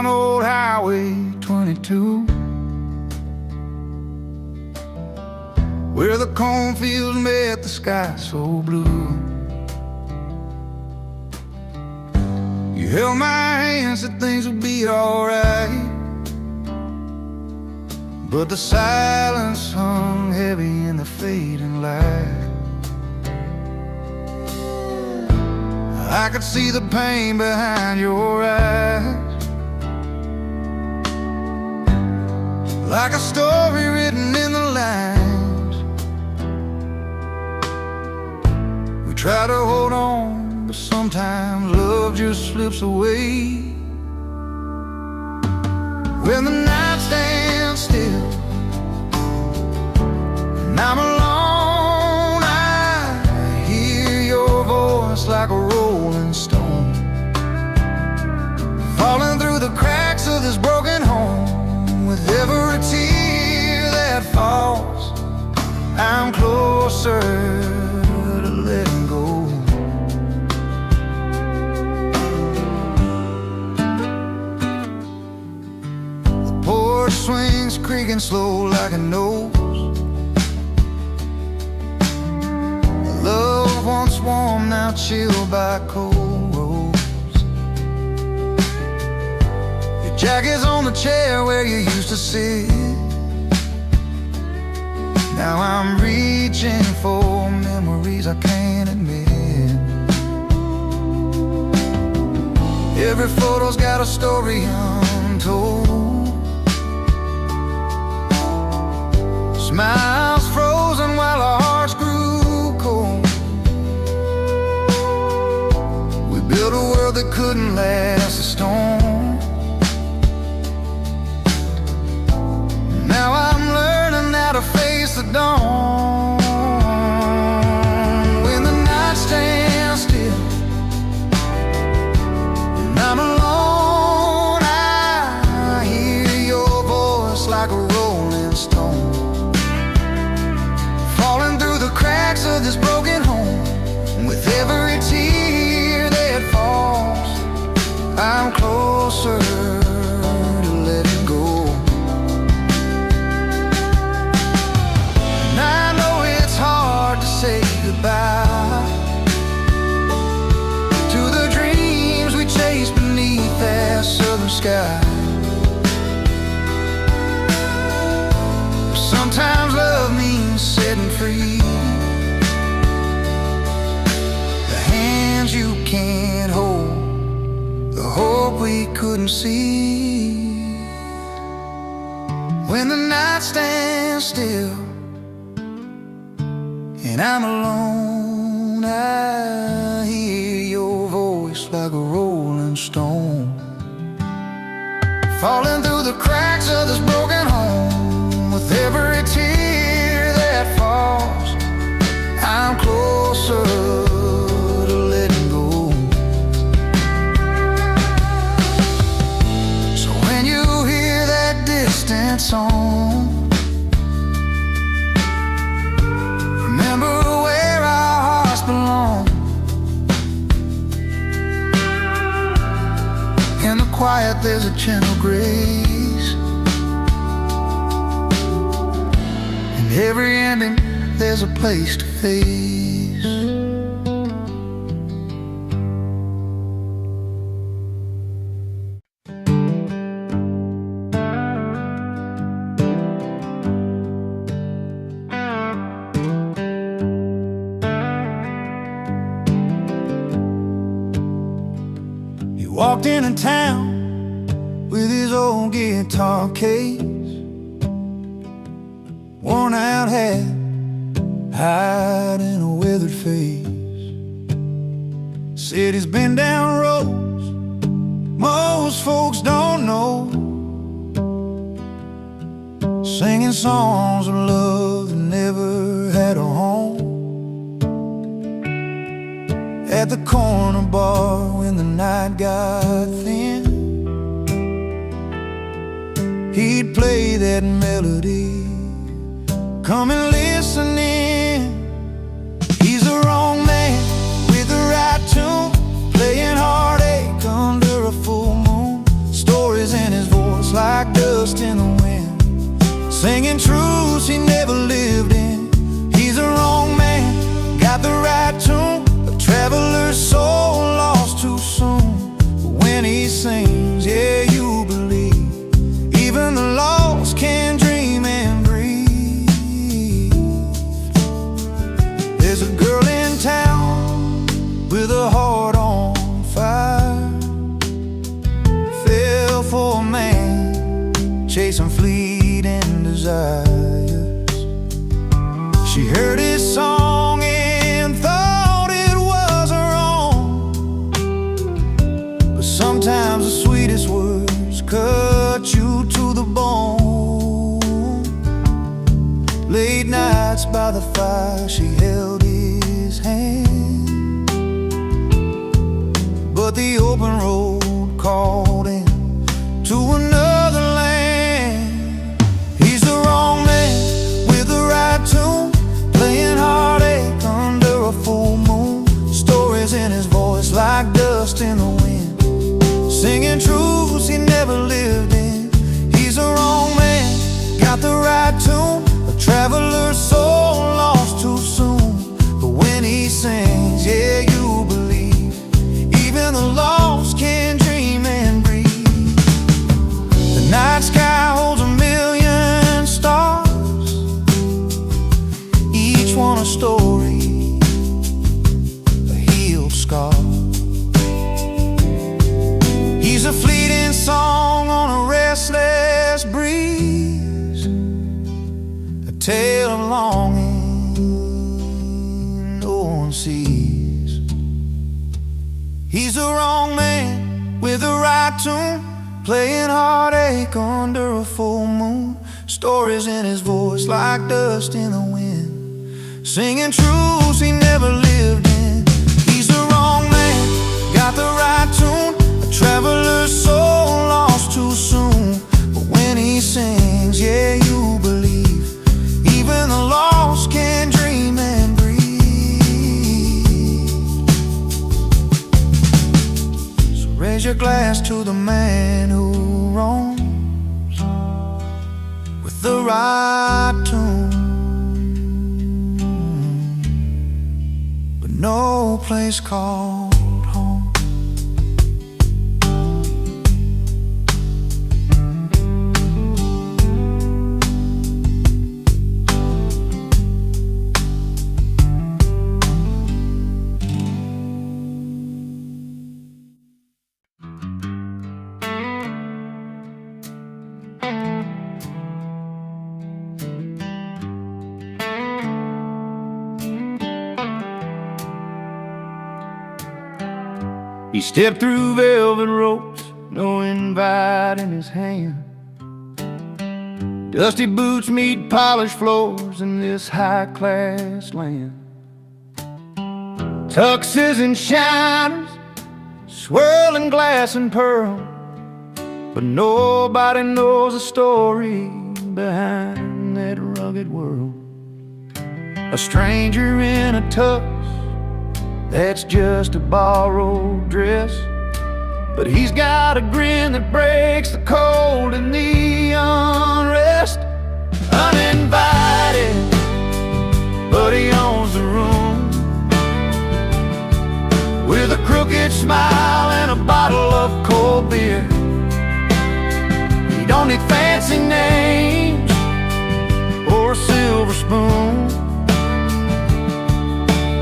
down old Highway 22, where the cornfields met the sky so blue. You held my hand, said things would be alright, but the silence hung heavy in the fading light. I could see the pain behind your eyes, like a story written in the lines. We try to hold on, but sometimes love just slips away. When the night stands still and I'm alone, I hear your voice like a rolling stone, falling through the cracks of this broken home. With every tear that falls, I'm closer to letting go. The porch swings creaking slow like a nose. Love once warm, now chilled by cold roads. Your jacket's on the chair where you used to sit. Now I'm reaching for memories I can't admit. Every photo's got a story untold. Smiles frozen while our hearts grew cold. We built a world that couldn't last a storm. Now I'm learning how to face the dawn. When the night stands still and I'm alone, I hear your voice like a rolling stone, falling through the cracks of this broken home. With every tear that falls, I'm closer to letting go. And I know it's hard to say goodbye to the dreams we chased beneath that southern sky. Sometimes love means setting free the hands you can't hold, the hope we couldn't see. When the night stands still and I'm alone, I hear your voice like a rolling stone, falling through the cracks of this broken home. With every tear that falls, I'm closer to letting go. So when you hear that distant song, remember where our hearts belong. In the quiet there's a gentle grace. Every ending, there's a place to face. He walked into town with his old guitar case, worn out hat, hiding a weathered face. Said he's been down roads most folks don't know, singing songs of love that never had a home. At the corner bar when the night got thin, he'd play that melody, come and listen in. He's the wrong man with the right tune, playing heartache under a full moon. Stories like dust in the wind, singing truths he never lived in. He's the wrong man, got the right tune, a traveler's soul lost too soon. But when he sings, yeah, you believe even the lost can dream and breathe. There's a girl in town with a heart on fire, fell for a man chasing fleeting desires. She heard his song and thought it was her own, but sometimes the sweetest words cut you to the bone. Late nights by the fire, she held his hand, but the open road called him to another land. He's the wrong man with the right tune, playing heartache under a full moon. Stories in his voice like dust in the wind, singing truths he never lived in. He's the wrong man, got the right tune, a traveler's soul lost too soon. But when he sings, yeah, you believe even the lost can dream and breathe. The night sky holds a million stars, each one a story, a healed scar. He's a fleeting song on a restless breeze, a tale of longing no one sees. He's the wrong man with the right tune, playing heartache under a full moon. Stories in his voice like dust in the wind, singing truths he never lived in. He's the wrong man, got the right tune, a traveler's soul lost too soon. But when he sings, yeah, you believe even the lost can dream and breathe. So raise your glass to the man who roams with the right tune, but no place called home. He stepped through velvet ropes, no invite in his hand. Dusty boots meet polished floors in this high-class land. Tuxes and shiners, swirling glass and pearl, but nobody knows the story behind that rugged world. A stranger in a tux, that's just a borrowed dress, but he's got a grin that breaks the cold and the unrest. Uninvited, but he owns the room, with a crooked smile and a bottle of cold beer. He don't need fancy names or a silver spoon,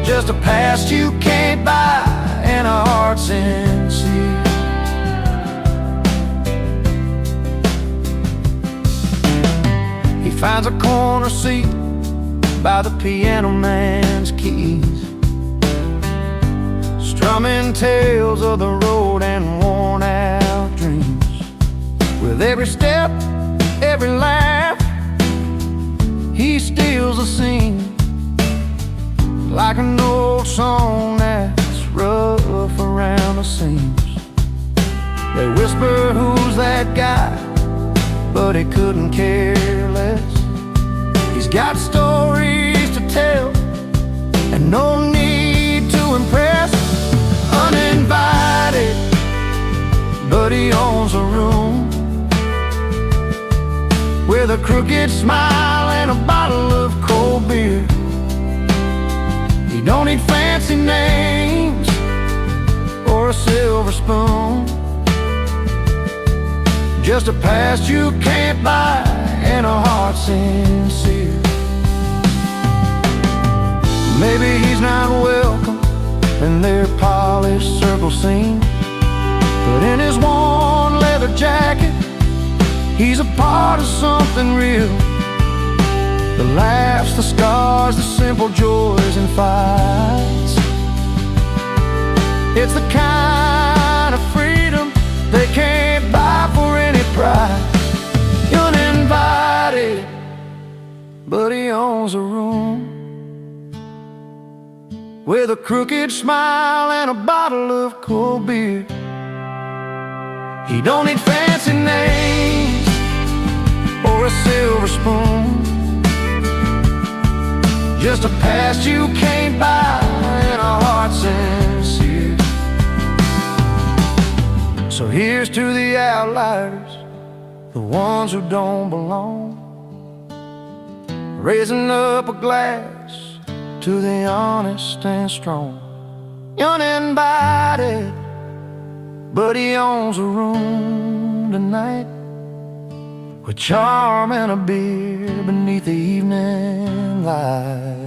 just a past you can't buy and a heart sincere. He finds a corner seat by the piano man's keys, strumming tales of the road and worn out dreams. With every step, every laugh, he steals a scene, like an old song that's rough around the seams. They whisper, who's that guy? But he couldn't care less. He's got stories to tell and no need to impress. Uninvited, but he owns a room, with a crooked smile and a bottle of cold beer. He don't need fancy names or a silver spoon, just a past you can't buy and a heart sincere. Maybe he's not welcome in their polished circle scene, but in his worn leather jacket, he's a part of something real. The laughs, the scars, the simple joys and fights. It's the kind of freedom they can't buy for any price. Uninvited, but he owns a room with a crooked smile and a bottle of cold beer. He don't need fancy names or a silver spoon, just a past you can't buy and a heart sincere. So here's to the outliers, the ones who don't belong, raising up a glass to the honest and strong. Uninvited, but he owns a room tonight, with charm and a beer beneath the evening light.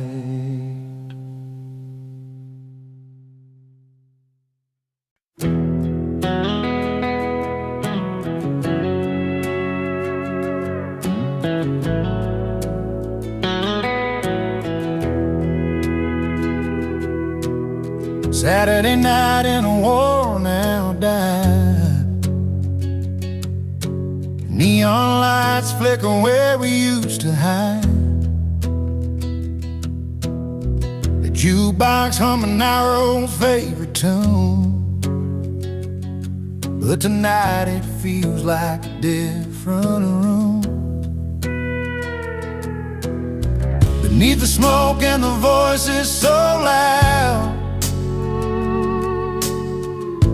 Saturday night in a worn-out dive, neon lights flicker where we used to hide. The jukebox humming our old favorite tune, but tonight it feels like a different room. Beneath the smoke and the voices so loud,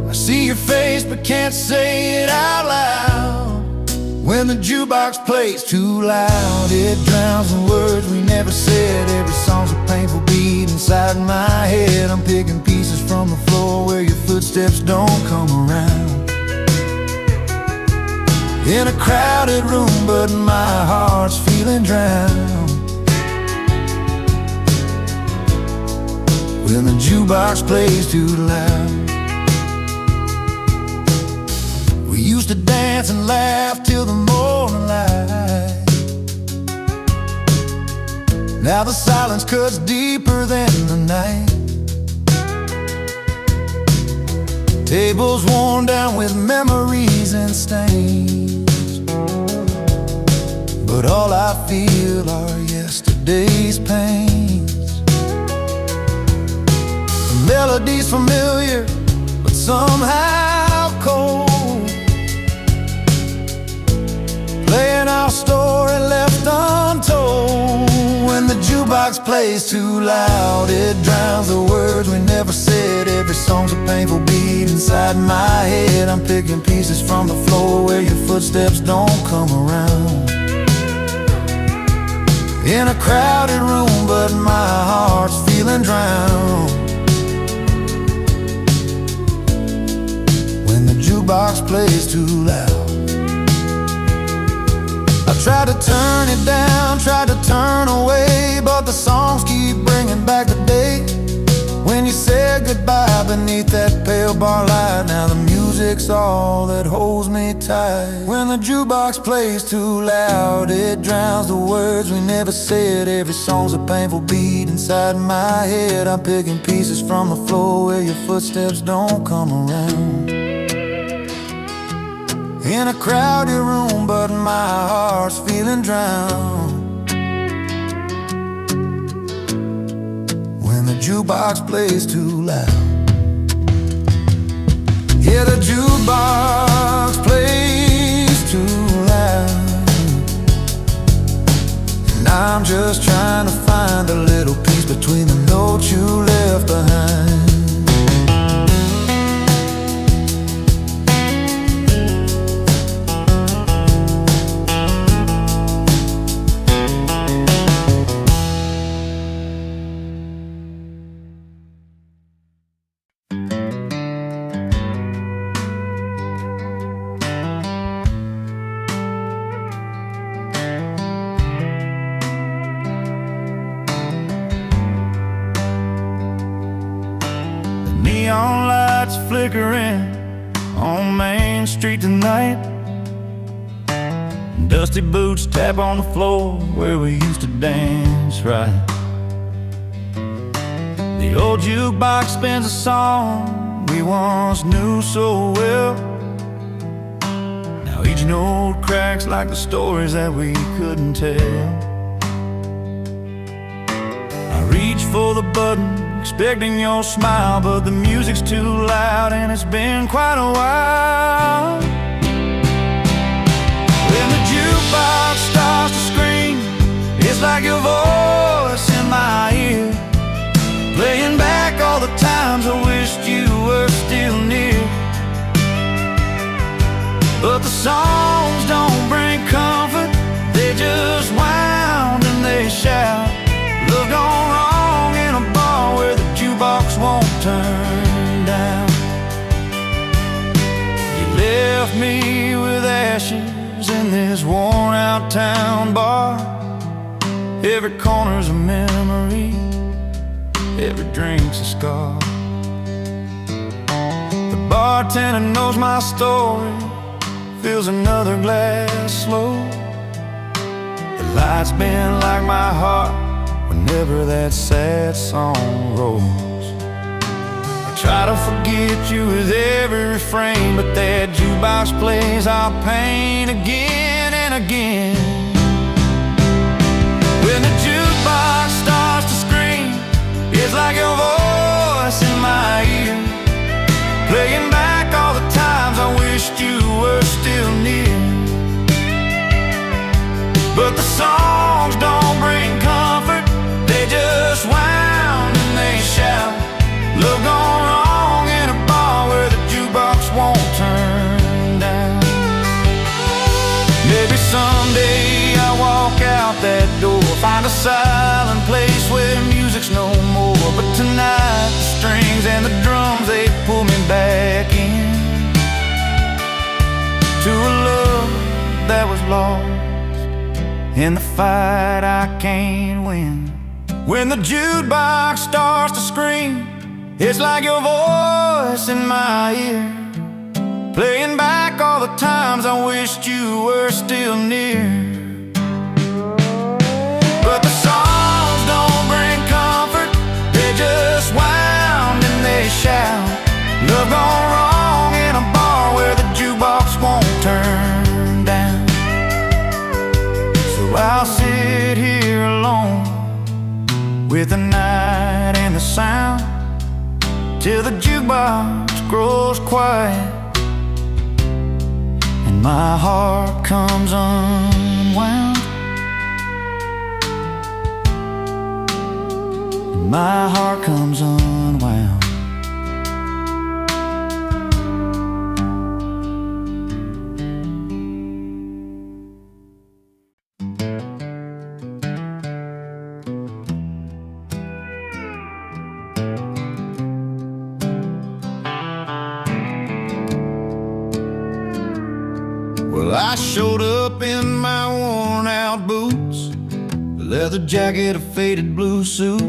I see your face but can't say it out loud. When the jukebox plays too loud, it drowns the words we never said. Every song's a painful beat inside my head. I'm picking pieces from the floor where your footsteps don't come around. In a crowded room, but my heart's feeling drowned. When the jukebox plays too loud, we used to dance and laugh till the morning light. Now the silence cuts deeper than the night. Tables worn down with memories and stains, but all I feel are yesterday's pains. The melody's familiar, but somehow cold, playing our story left untold. When the jukebox plays too loud, it drowns the words we never said. Every song's a painful beat inside my head. I'm picking pieces from the floor where your footsteps don't come around. In a crowded room, but my heart's feeling drowned. When the jukebox plays too loud, I tried to turn it down, tried to turn away, but the songs keep bringing back the day when you said goodbye beneath that pale bar light. Now the music's all that holds me tight. When the jukebox plays too loud, it drowns the words we never said. Every song's a painful beat inside my head. I'm picking pieces from the floor where your footsteps don't come around. In a crowded room, but my heart's feeling drowned. When the jukebox plays too loud. Yeah, the jukebox plays too loud, and I'm just trying to find a little piece between the notes you left behind. flickering on Main Street tonight. Dusty boots tap on the floor where we used to dance right. The old jukebox spins a song we once knew so well. Now each note cracks like the stories that we couldn't tell. I reach for the button, expecting your smile, but the music's too loud and it's been quite a while. When the jukebox starts to scream, it's like your voice in my ear, playing back all the times I wished you were still near. But the songs don't bring comfort, they just wound and they shout. Love gone wrong in a bar where the jukebox won't turn down. You left me with ashes in this worn out town bar. Every corner's a memory, every drink's a scar. The bartender knows my story, fills another glass slow. The lights bend like my heart whenever that sad song rolls. I try to forget you with every refrain, but that jukebox plays our pain again and again. When the jukebox starts to scream, it's like your voice in my ear, playing back all the times I wished you were still near. But the songs don't bring comfort, they just wound and they shout. Love gone wrong in a bar where the jukebox won't turn down. Maybe someday I'll walk out that door, find a silent place where music's no more. But tonight the strings and the drums, they pull me back in to a love that was lost in the fight I can't win. When the jukebox starts to scream, it's like your voice in my ear, playing back all the times I wished you were still near. But the songs don't bring comfort, they just wound and they shout. Love gone wrong in a bar where the jukebox won't turn down. So I'll sit here alone with the night and the sound, till the jukebox grows quiet and my heart comes unwound. My heart comes unwound. Well, I showed up in my worn out boots, a leather jacket, a faded blue suit.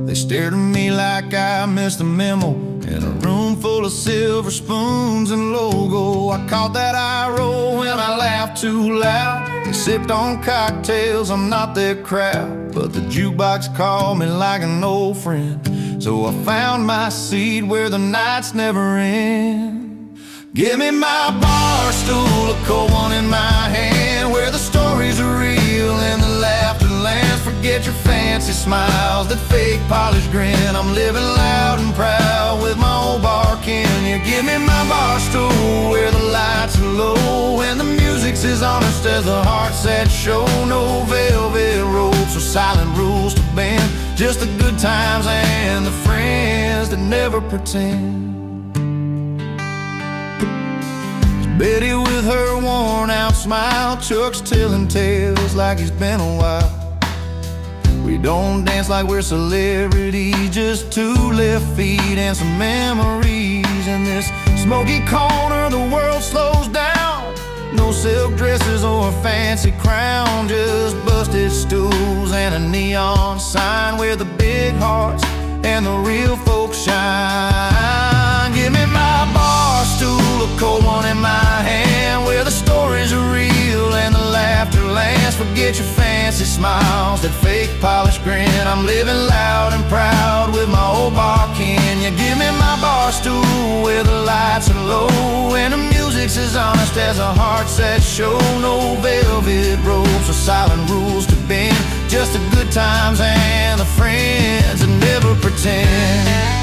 They stared at me like I missed a memo in a room full of silver spoons and logo. I caught that eye roll when I laughed too loud. They sipped on cocktails, I'm not their crowd, but the jukebox called me like an old friend. So I found my seat where the nights never end. Give me my bar stool, a cold one in my hand, where the stories are real and the laughter lands. Forget your fancy smiles, that fake polished grin. I'm living loud and proud with my old bar kin. You give me my bar stool where the lights are low and the music's as honest as the hearts that show. No velvet ropes or silent rules to bend, just the good times and the friends that never pretend. Betty with her worn out smile, Chuck's telling tales like he's been a while. We don't dance like we're celebrities, just two left feet and some memories. In this smoky corner the world slows down, no silk dresses or a fancy crown, just busted stools and a neon sign where the big hearts and the real folks shine. Give me my a cold one in my hand, where the stories are real and the laughter lands. Forget your fancy smiles, that fake polished grin. I'm living loud and proud with my old bar kin. You give me my bar stool where the lights are low and the music's as honest as a heart's that show. No velvet ropes or silent rules to bend, just the good times and the friends that never pretend.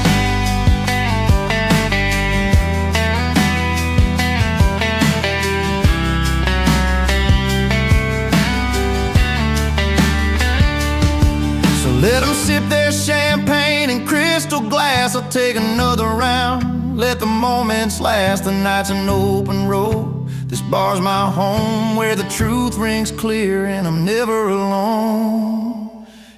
Let them sip their champagne in crystal glass. I'll take another round, let the moments last. The night's an open road, this bar's my home, where the truth rings clear and I'm never alone.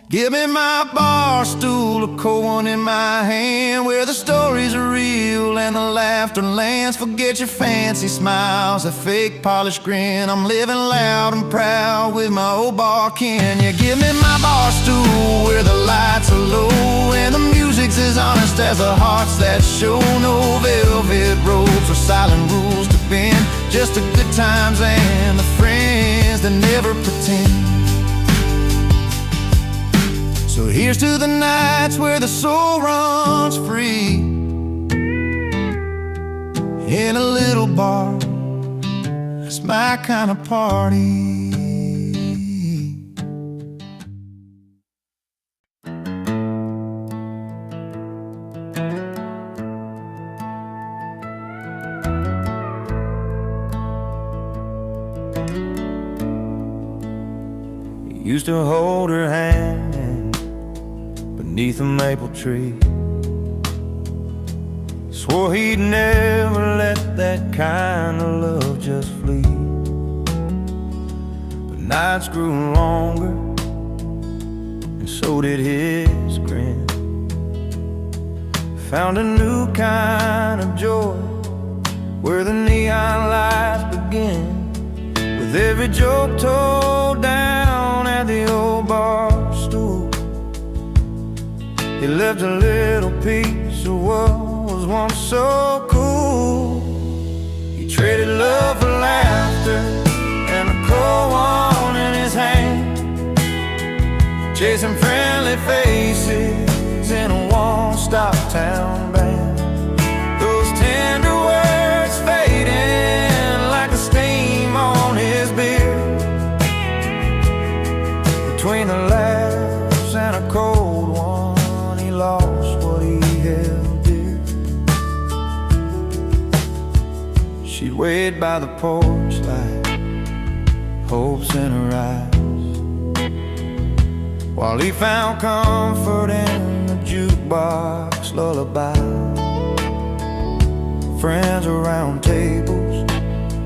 Give me my bar stool, a cold one in my hand, where the stories are real and the laughter lands. Forget your fancy smiles, a fake polished grin. I'm living loud and proud with my old bar kin. You give me my bar stool where the lights are low and the music's as honest as the hearts that show. No velvet ropes or silent rules to bend, just the good times and the friends that never pretend. So here's to the nights where the soul runs free, in a little bar, it's my kind of party. You used to hold her hand beneath a maple tree, swore he'd never let that kind of love just flee. But nights grew longer, and so did his grin. Found a new kind of joy where the neon lights begin, with every joke told down at the old bar stool. He left a little piece of what was once so cool. He traded love for laughter and a cold one in his hand, chasing friendly faces in a one-stop town band. Those tender words fading like the steam on his beard, between the laughs and a cold one, lost what he held dear. She'd wait by the porch light, hopes in her eyes, while he found comfort in the jukebox lullaby. Friends around tables,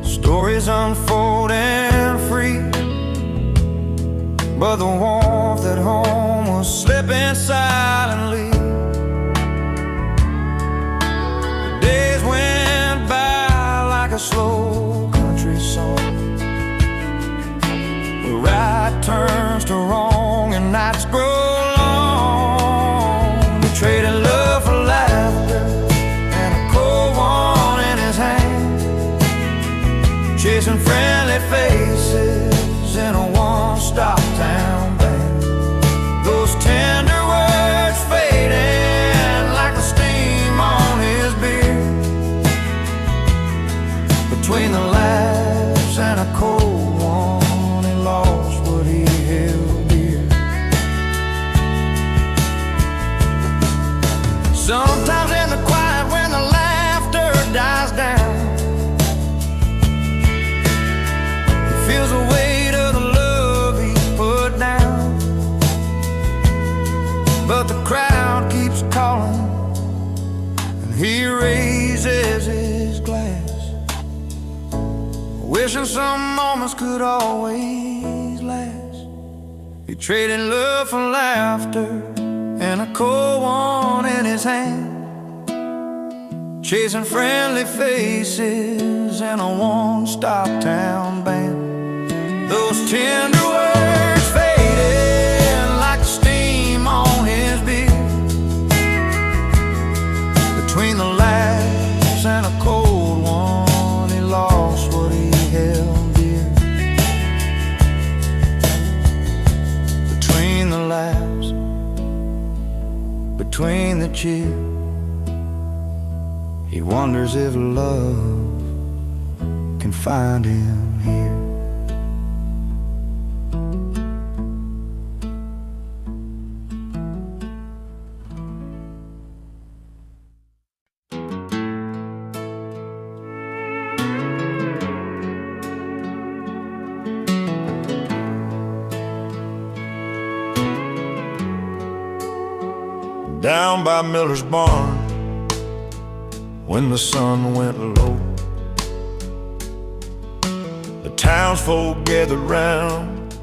stories unfolding free, but the warmth at home was slipping silently. The days went by like a slow country song, where right turns to wrong and nights grow long. We traded love for laughter and a cold one in his hand, chasing friendly faces in a one-stop town band. Those tender words fading like the steam on his beard, between the laughs and a cold one, he lost what he held dear. Sometimes in the quiet when the laughter dies down, he feels the weight of the love he put down. But the crowd keeps calling, and he raises his glass, wishing some moments could always last. He traded love for laughter and a cold one in his hand, chasing friendly faces in a one-stop town band. Those tender words fading like the steam on his beard, between the laughs and a cold one. between the chips. He wonders if love can find him here. Down by Miller's barn, when the sun went low, the townsfolk gathered round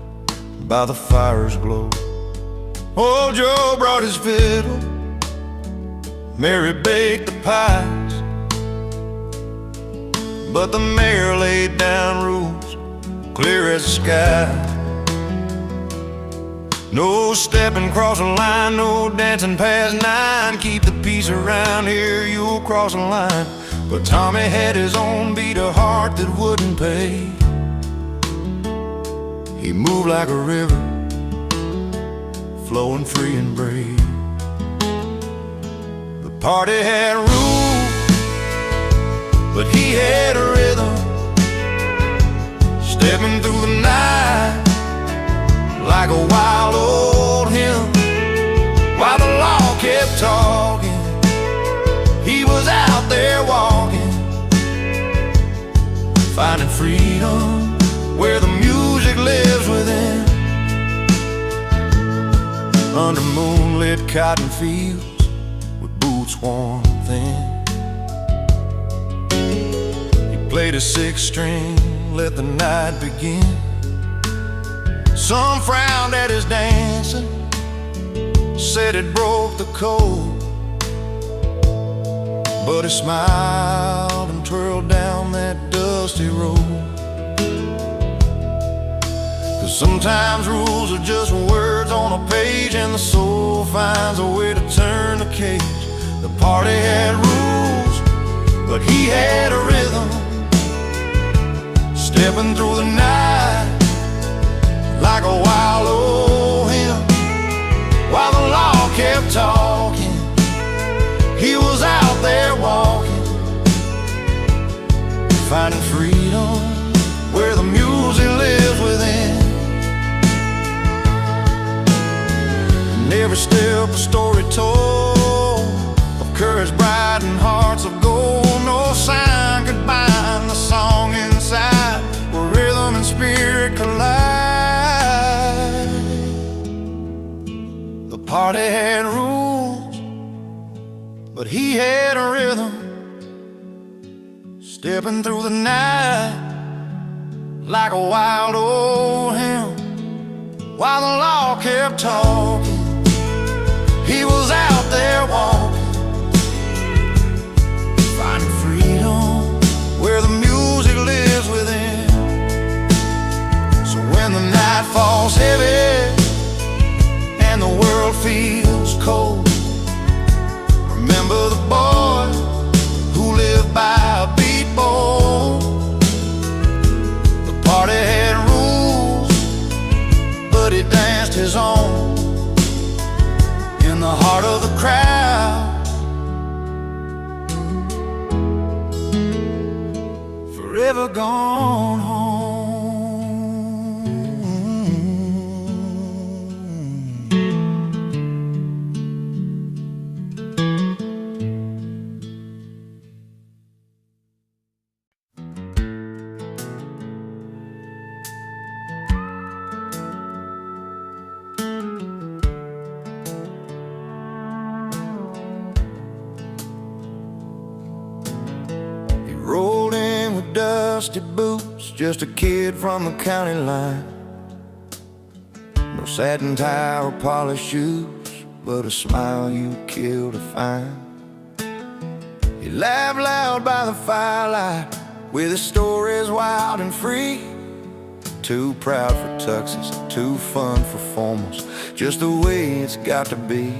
by the fire's glow. Old Joe brought his fiddle, Mary baked the pies, but the mayor laid down rules clear as the sky. No stepping across the line, no dancing past 9. Keep the peace around here, you'll cross the line. But Tommy had his own beat of heart that wouldn't pay. He moved like a river, flowing free and brave. The party had rules, but he had a rhythm, stepping through the night like a wild old hymn. While the law kept talking, he was out there walking, finding freedom where the music lives within. Under moonlit cotton fields with boots worn thin, he played a 6-string, let the night begin. Some frowned at his dancing, said it broke the code, but he smiled and twirled down that dusty road. 'Cause sometimes rules are just words on a page, and the soul finds a way to turn the cage. The party had rules, but he had a rhythm, stepping through the night like a wild old hymn. While the law kept talking, he was out there walking, finding freedom where the music lives within. And every step a story told of courage bright and hearts of gold. No sign could bind the song inside, where rhythm and spirit collide. The party had rules, but he had a rhythm, stepping through the night like a wild old hymn. While the law kept talking, he was out there walking, finding freedom where the music lives within. So when the night falls heavy and the world feels cold, remember the boy who lived by a beat bowl. The party had rules, but he danced his own in the heart of the crowd, forever gone home. Rolled in with dusty boots, just a kid from the county line. No satin tie or polished shoes, but a smile you'd kill to find. He laughed loud by the firelight, with his stories wild and free. Too proud for tuxes, too fun for formals, just the way it's got to be.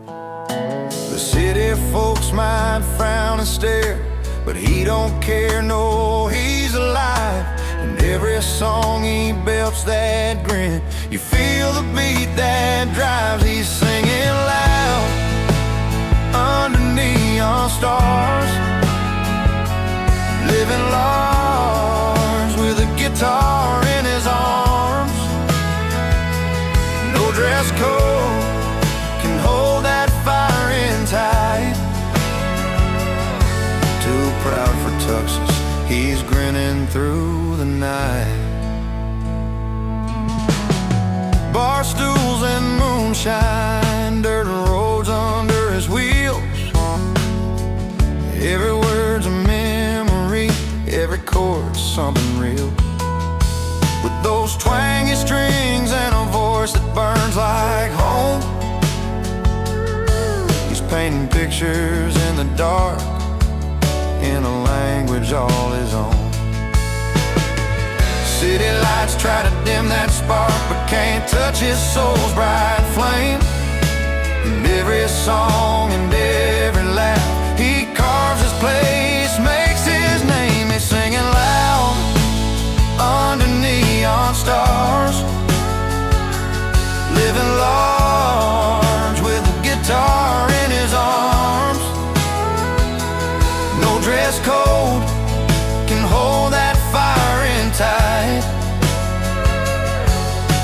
The city folks might frown and stare, but he don't care, no, he's alive. And every song he belts that grin, you feel the beat that drives. He's singing loud neon stars, living large with a guitar in his arms. No dress code can hold that fire in tight. Too proud for tuxes, he's grinning through the night. Bar stools and moonshine, dirt roads under his wheels. Every word's a memory, every chord's something real. With those twangy strings and a voice that burns like home, he's painting pictures in the dark in a language all his own. City lights try to dim that spark, but can't touch his soul's bright flame. In every song and every laugh, he carves his place, makes his name. He's singing loud under neon stars, living large with a guitar in his arms. No dress code can hold that fire in tight.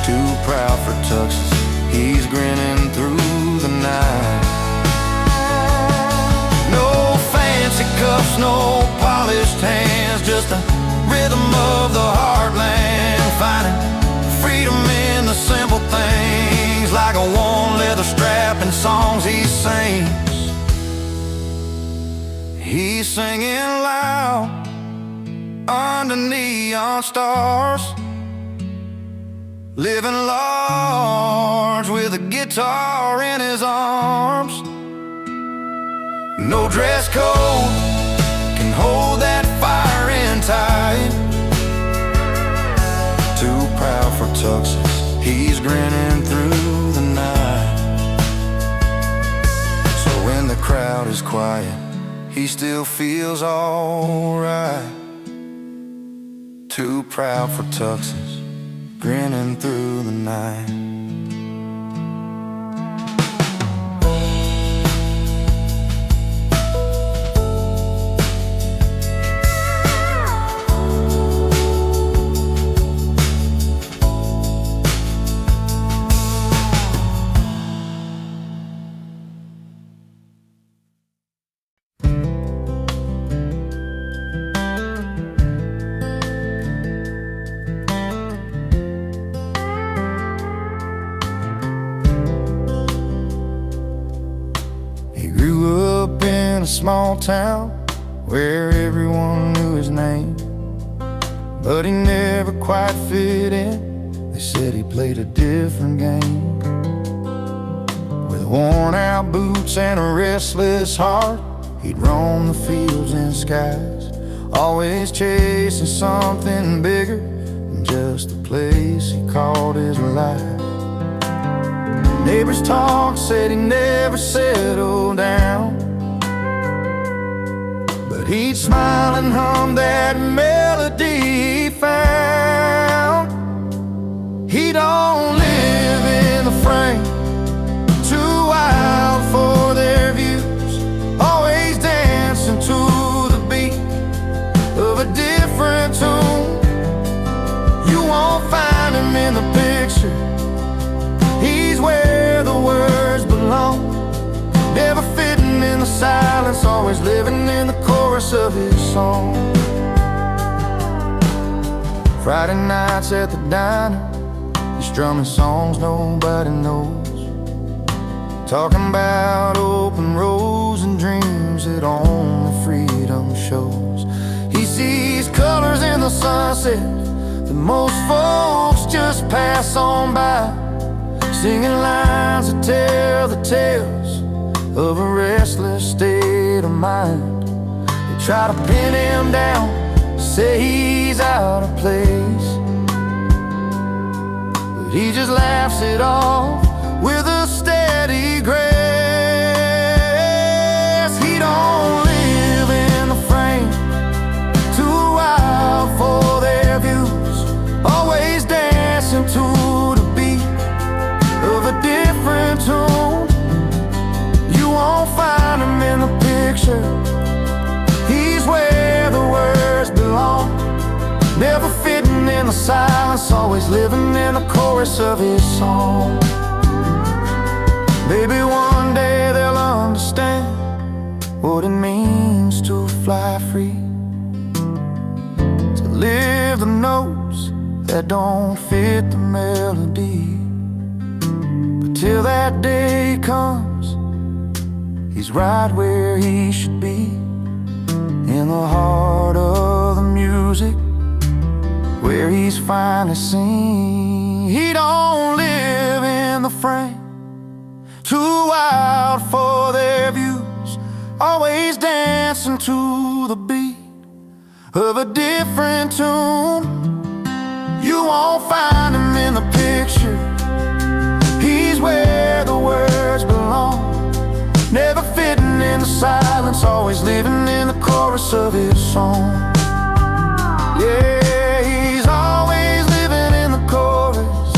Too proud for tuxes, he's grinning through the night. No fancy cuffs, no polished hands, just the rhythm of the heartland, finding freedom in the simple things, like a worn leather strap in songs he sings. He's singing loud under neon stars, living large with a guitar in his arms. No dress code can hold that fire in tight. Too proud for tuxes, he's grinning through the night. So when the crowd is quiet, he still feels alright. Too proud for tuxes, grinning through the night. A small town where everyone knew his name, but he never quite fit in. They said he played a different game. With worn out boots and a restless heart, he'd roam the fields and skies, always chasing something bigger than just the place he called his life. Neighbors talked, said he never settled down, but he'd smile and hum that melody he found. He don't live in the frame, too wild for their views, always dancing to the beat of a different tune. You won't find him in the picture, he's where the words belong, never fitting in the silence, always living in the chorus of his song. Friday nights at the diner, he's strumming songs nobody knows, talking about open roads and dreams that only freedom shows. He sees colors in the sunset that most folks just pass on by, singing lines that tell the tales of a restless state of mind. They try to pin him down, say he's out of place, but he just laughs it off with a steady grace. He don't live in the frame, too wild for their views, always dancing to the beat of a different tune. You won't find him in the picture, picture. He's where the words belong, never fitting in the silence, always living in the chorus of his song. Maybe one day they'll understand what it means to fly free, to live the notes that don't fit the melody. But till that day comes, he's right where he should be, in the heart of the music, where he's finally seen. He don't live in the frame, too wild for their views, always dancing to the beat of a different tune. You won't find him in the picture. He's where the words belong, never fitting in the silence, always living in the chorus of his song. Yeah, he's always living in the chorus.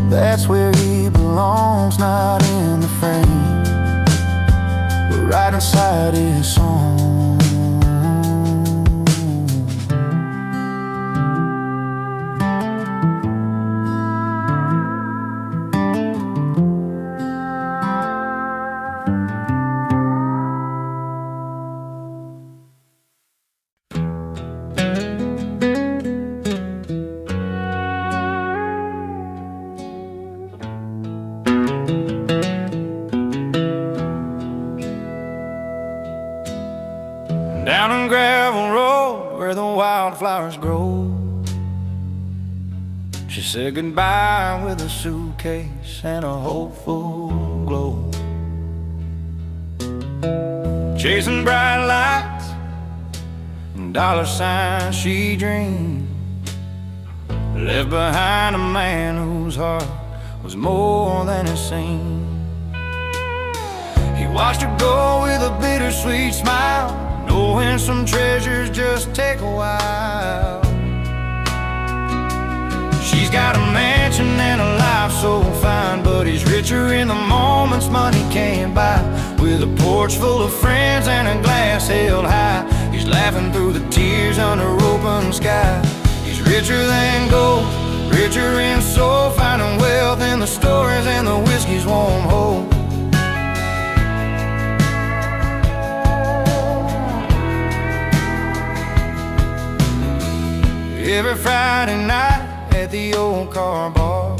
That's where he belongs, not in the frame, but right inside his song. Down on gravel road where the wildflowers grow, she said goodbye with a suitcase and a hopeful glow. Chasing bright lights and dollar signs she dreamed, left behind a man whose heart was more than it seemed. He watched her go with a bittersweet smile, knowing some treasures just take a while. She's got a mansion and a life so fine, but he's richer in the moments money can't buy. With a porch full of friends and a glass held high, he's laughing through the tears under open sky. He's richer than gold, richer in soul, finding wealth in the stories and the whiskey's warm hold. Every Friday night at the old car bar,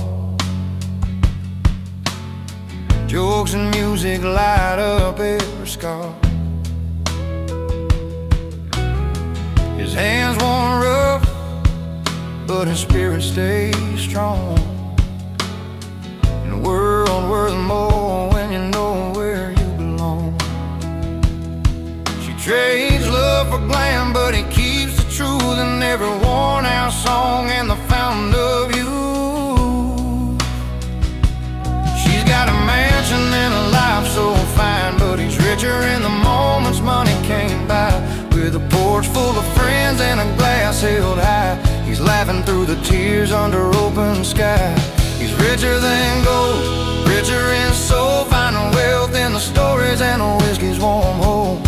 jokes and music light up every scar. His hands worn rough, but his spirit stays strong. In a world worth more when you know where you belong. She trades love for glam, but he keeps the truth in every worn out song and the fountain of youth. She's got a mansion and a life so fine, but he's richer in the moments money can't buy. With a porch full of friends and a glass held high, he's laughing through the tears under open sky. He's richer than gold, richer in soul, finding wealth in the stories and the whiskey's warm hold.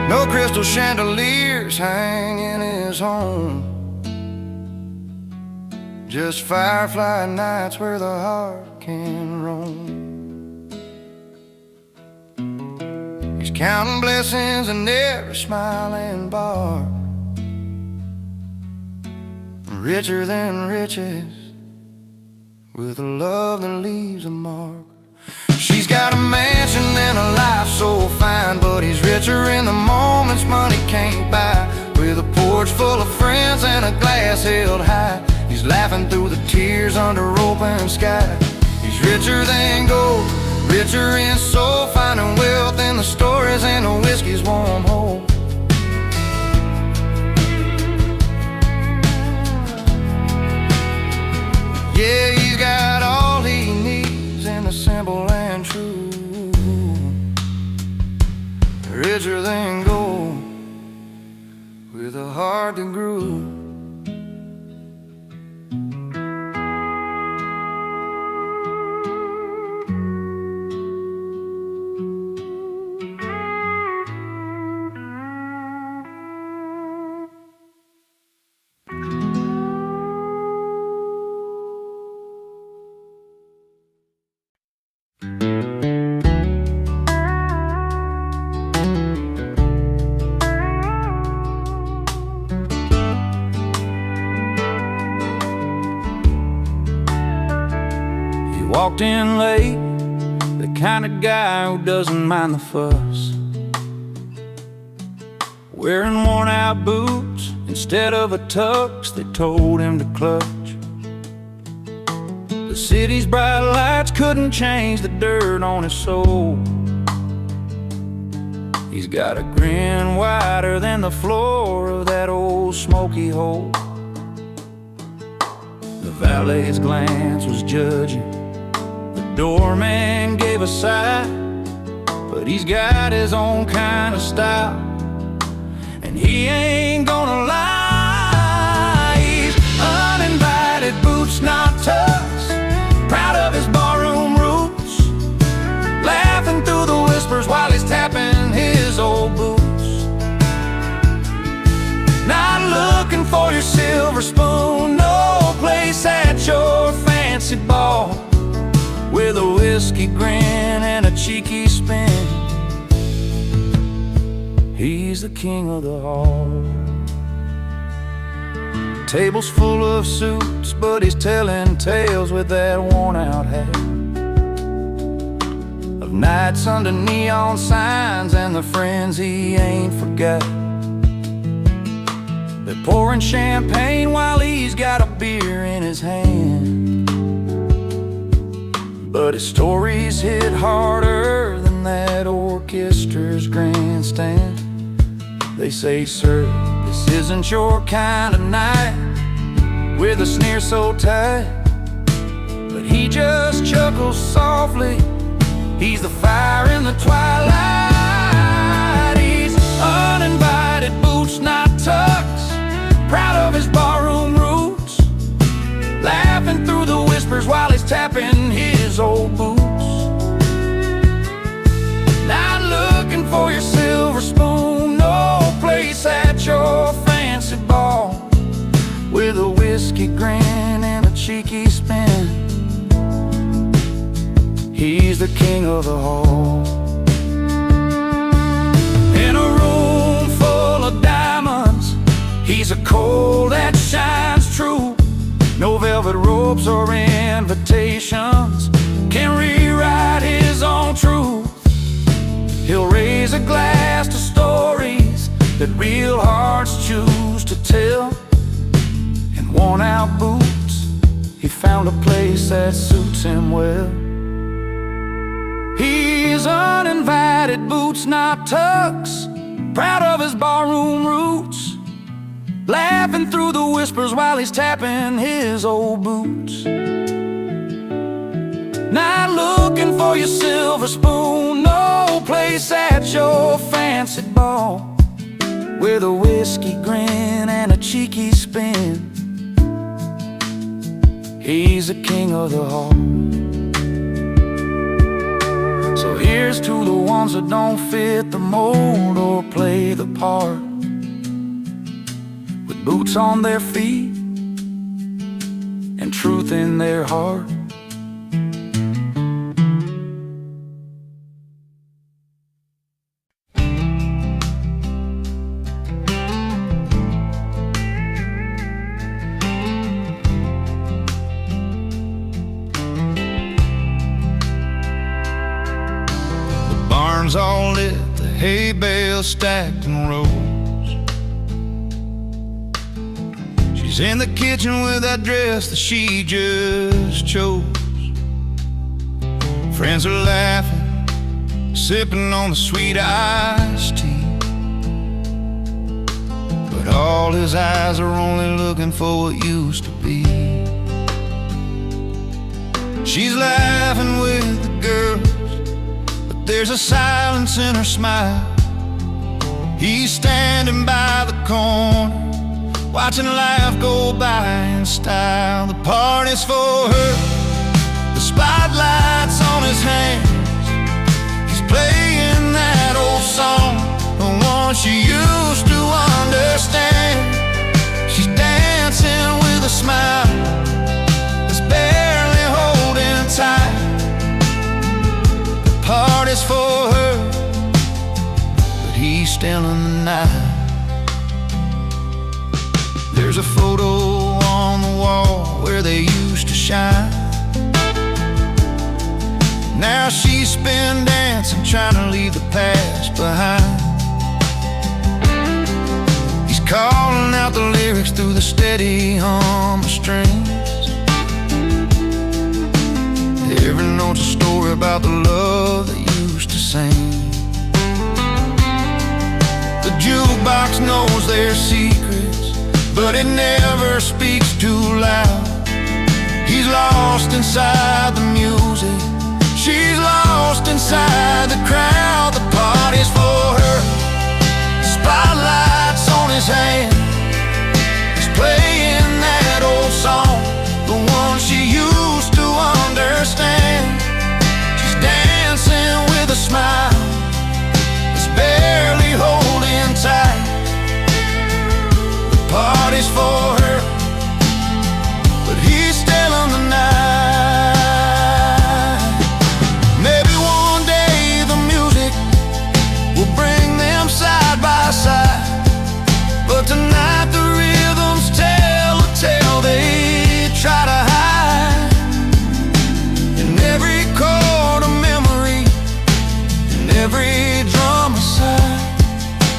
No crystal chandeliers hang in his home, just firefly nights where the heart can roam. He's counting blessings in every smiling bar, richer than riches, with a love that leaves a mark. She's got a mansion and a life so fine, but he's richer in the moments money can't buy. With a porch full of friends and a glass held high, he's laughing through the tears under open sky. He's richer than gold, richer in soul, finding wealth in the stories and the whiskey's warm hold. Yeah, he's got all he with a heart that grew. Walked in late, the kind of guy who doesn't mind the fuss, wearing worn-out boots instead of a tux they told him to clutch. The city's bright lights couldn't change the dirt on his soul. He's got a grin wider than the floor of that old smoky hole. The valet's glance was judging, doorman gave a sigh, but he's got his own kind of style, and he ain't gonna lie. He's uninvited, boots not tucks, proud of his barroom roots, laughing through the whispers while he's tapping his old boots. Not looking for your silver spoon, no place at your fancy ball, with a whiskey grin and a cheeky spin. He's the king of the hall. Tables full of suits, but he's telling tales with that worn-out hat, of nights under neon signs and the friends he ain't forgot. They're pouring champagne while he's got a beer in his hand, but his stories hit harder than that orchestra's grandstand. They say, sir, this isn't your kind of night, with a sneer so tight, but he just chuckles softly. He's the fire in the twilight. He's uninvited, boots not tucks, proud of his barroom roots, laughing through the whispers while he's tapping his old boots. Not looking for your silver spoon, no place at your fancy ball, with a whiskey grin and a cheeky spin. He's the king of the hall. In a room full of diamonds, he's a coal that shines true. No velvet ropes or invitations can rewrite his own truth. He'll raise a glass to stories that real hearts choose to tell. In worn-out boots, he found a place that suits him well. He's uninvited, boots not tucks, proud of his barroom roots, laughing through the whispers while he's tapping his old boots. Not looking for your silver spoon, no place at your fancy ball, with a whiskey grin and a cheeky spin. He's the king of the hall. So here's to the ones that don't fit the mold or play the part, with boots on their feet and truth in their heart. Barns all lit, the hay bales stacked in rows. She's in the kitchen with that dress that she just chose. Friends are laughing, sipping on the sweet iced tea, but all his eyes are only looking for what used to be. She's laughing with the girls, there's a silence in her smile. He's standing by the corner, watching life go by in style. The party's for her, the spotlight's on his hands. He's playing that old song, the one she used to understand. She's dancing with a smile that's barely holding tight. The party's for her, but he's still in the night. There's a photo on the wall where they used to shine. Now she's been dancing, trying to leave the past behind. He's calling out the lyrics through the steady hum of strings. Every note's a story about the love they used to sing. The jukebox knows their secrets, but it never speaks too loud. He's lost inside the music, she's lost inside the crowd. The party's for her, spotlight's on his hand. He's playing that old song, the one she used to understand. She's dancing with a smile that's barely holding tight. The party's for her, but he's still in the night. Maybe one day the music will bring them side by side, but tonight the rhythms tell a tale they try to hide. In every chord a memory, in every drum a sigh.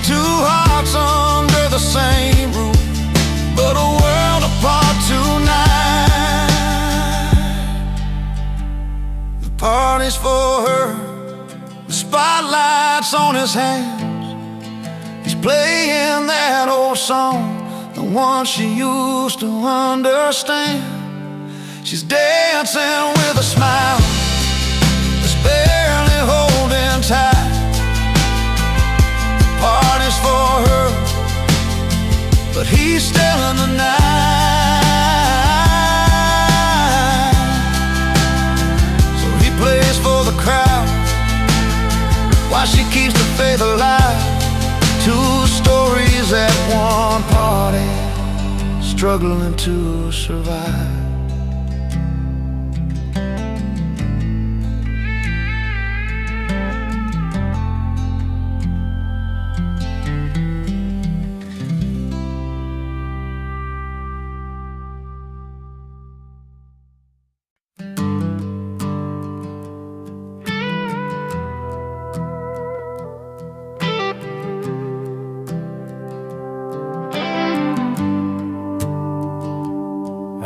Two hearts under the same roof, but a world apart tonight. The party's for her, the spotlight's on his hands. He's playing that old song, the one she used to understand. She's dancing with a smile that's barely holding tight. The party's for her, but he's still in the night. So he plays for the crowd while she keeps the faith alive. Two stories at one party, struggling to survive.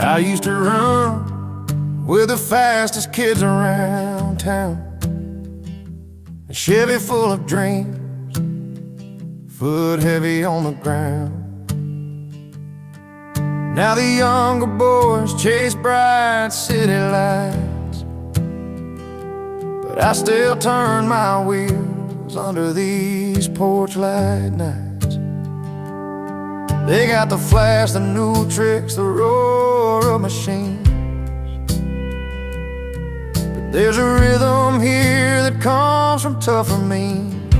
I used to run with the fastest kids around town, a Chevy full of dreams, foot heavy on the ground. Now the younger boys chase bright city lights, but I still turn my wheels under these porch light nights. They got the flash, the new tricks, the roar of machines, but there's a rhythm here that comes from tougher means.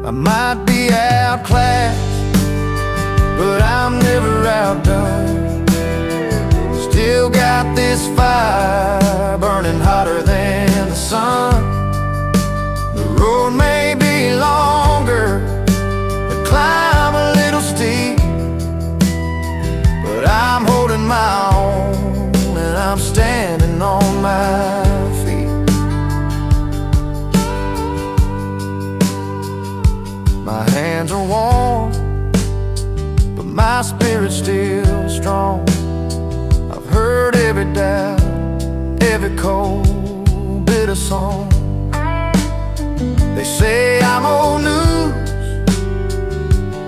I might be outclassed, but I'm never outdone. Still got this fire burning hotter than the sun. The road may be longer, the climb a little steep, but I'm holding my own and I'm standing on my feet. My hands are warm, but my spirit's still strong. I've heard every doubt, every cold bit of song. They say I'm old news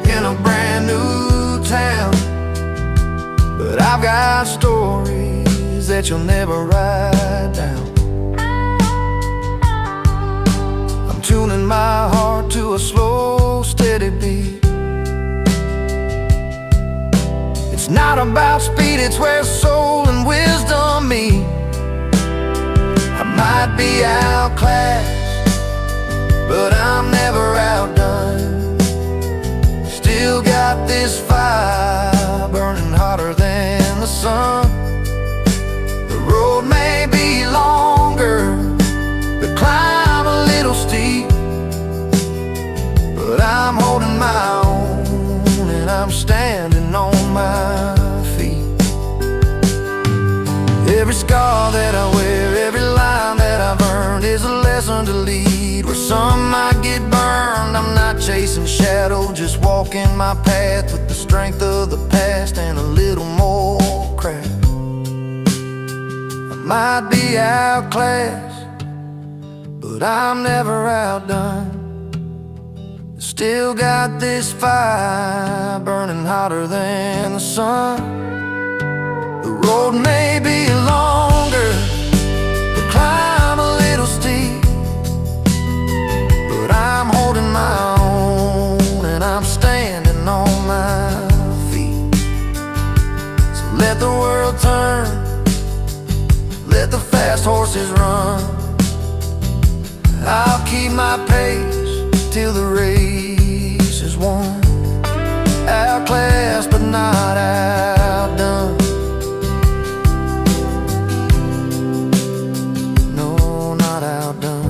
in a brand new town, but I've got stories that you'll never write down. I'm tuning my heart to a slow, steady beat, It's not about speed, it's where soul and wisdom meet. I might be outclassed, but I'm never outdone. Still got this fire burning hotter than the sun. The road may be longer, the climb a little steep, but I'm holding my own and I'm standing on my feet. Every scar that I wear, every line that I've earned is a lesson to lead. Where some might get burned, I'm not chasing shadow, just walking my path with the strength of the past and a little more craft. I might be outclassed, but I'm never outdone. Still got this fire burning hotter than the sun. The road may be longer, the climb a little steep, but I'm holding my own and I'm standing on my feet. So let the world turn, let the fast horses run. I'll keep my pace till the race is won. Outclassed but not outdone. No, not outdone.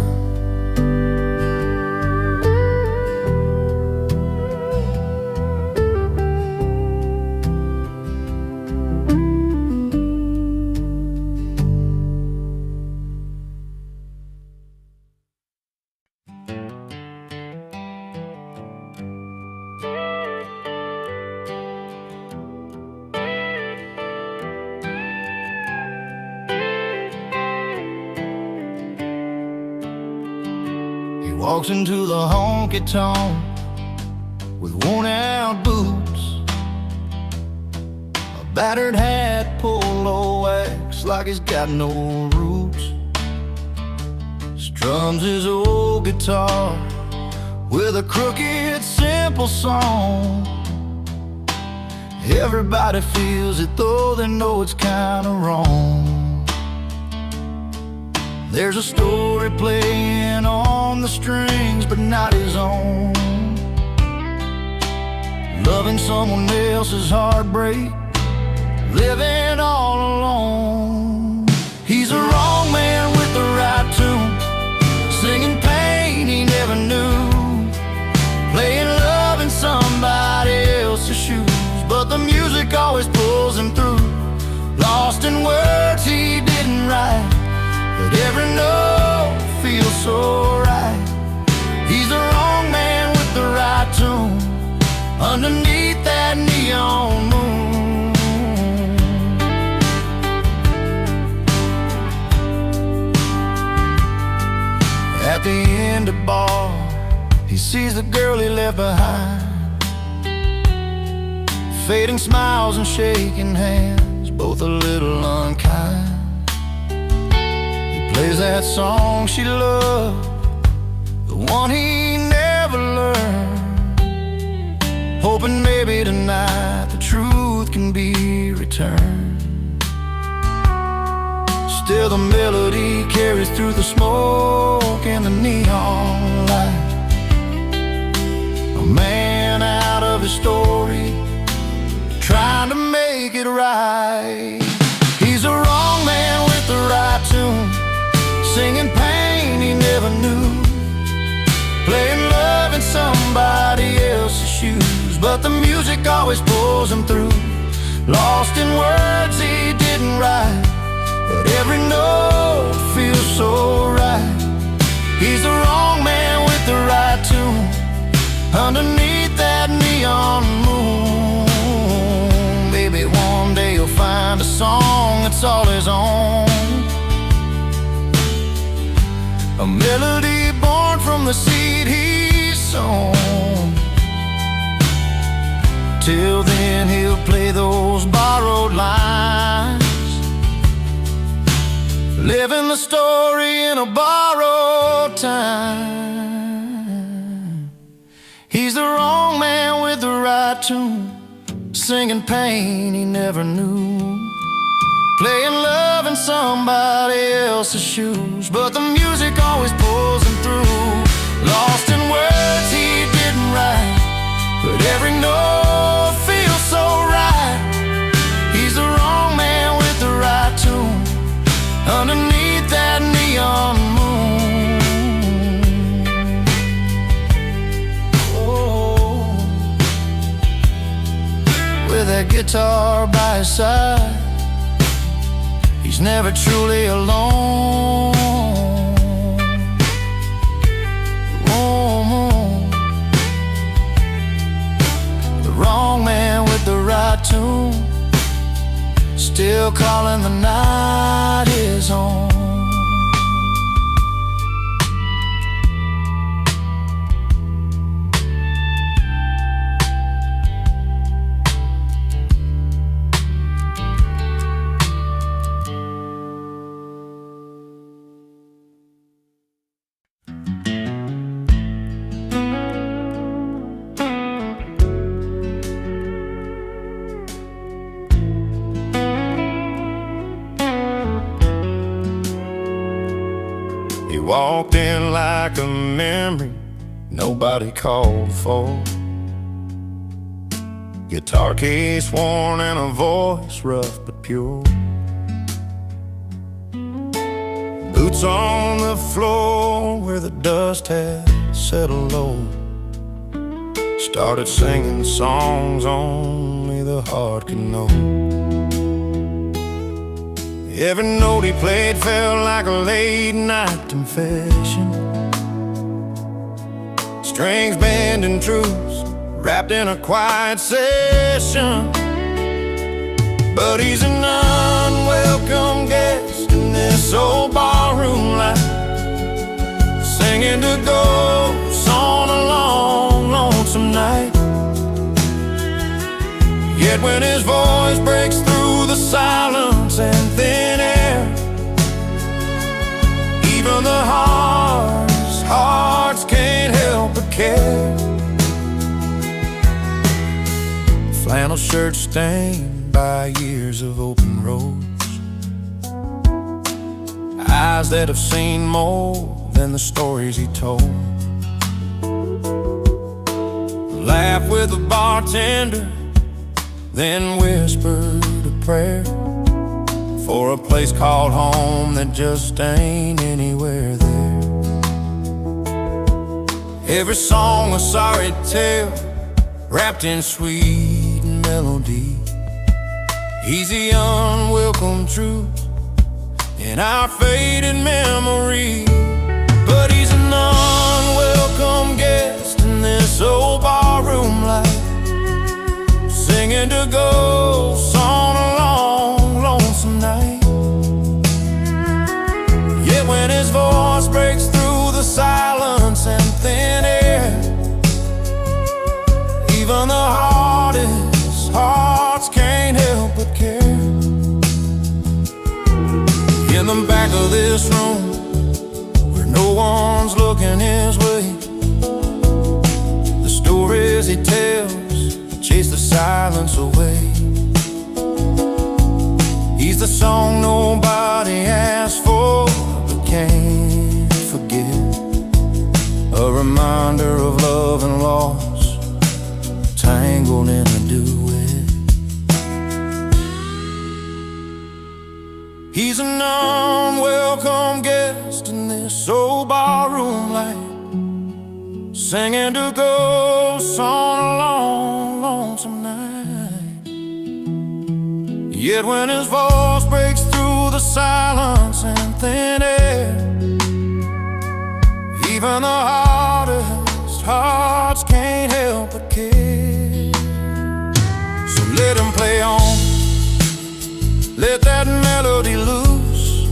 Walks into the honky-tonk with worn-out boots, a battered hat, polo wax like he's got no roots. Strums his old guitar with a crooked, simple song. Everybody feels it, though they know it's kinda wrong. There's a story playing on the strings, but not his own. Loving someone else's heartbreak, living all alone. He's a wrong man with the right tune, singing pain he never knew, playing love in somebody else's shoes, but the music always pulls him through. Lost in words he didn't write, but every note feels so right. He's the wrong man with the right tune, underneath that neon moon. At the end of the bar, he sees the girl he left behind, fading smiles and shaking hands, both a little unkind. Plays that song she loved, the one he never learned, hoping maybe tonight the truth can be returned. Still the melody carries through the smoke and the neon light. A man out of his story, trying to make it right. He's a wrong man with the right tune, singing pain he never knew, playing love in somebody else's shoes, but the music always pulls him through. Lost in words he didn't write, but every note feels so right. He's the wrong man with the right tune, underneath that neon moon. Maybe one day you'll find a song that's all his own, a melody born from the seed he's sown. Till then he'll play those borrowed lines, living the story in a borrowed time. He's the wrong man with the right tune, singing pain he never knew, playing love in somebody else's shoes. But the music always pulls him through, lost in words he didn't write, but every note feels so right. He's the wrong man with the right tune, underneath that neon moon. Oh, with that guitar by his side, he's never truly alone. The wrong man with the right tune, still calling the night his home. He walked in like a memory nobody called for. Guitar case worn and a voice rough but pure. Boots on the floor where the dust had settled low. Started singing songs only the heart could know. Every note he played felt like a late night confession. Strings bending truths wrapped in a quiet session. But he's an unwelcome guest in this old barroom life, singing to ghosts on a long, lonesome night. Yet when his voice breaks through the silence and thin air, even the hardest hearts can't help but care. Flannel shirt stained by years of open roads, eyes that have seen more than the stories he told. Laughed with the bartender, then whispered a prayer for a place called home that just ain't anywhere there. Every song a sorry tale wrapped in sweet melody. He's the unwelcome truth in our faded memory. But he's an unwelcome guest in this old barroom life, singing to ghosts on a long, lonesome night. Yet when his voice breaks through the silence and thin air, even the hardest hearts can't help but care. In the back of this room, where no one's looking his way, the stories he tells chase the silence away. He's the song nobody asked for but can't forget, a reminder of love and loss tangled in a duet. He's an unwelcome guest in this old barroom life, singing to ghosts on a long, lonesome night. Yet when his voice breaks through the silence and thin air, even the hardest hearts can't help but care. So let him play on, let that melody loose.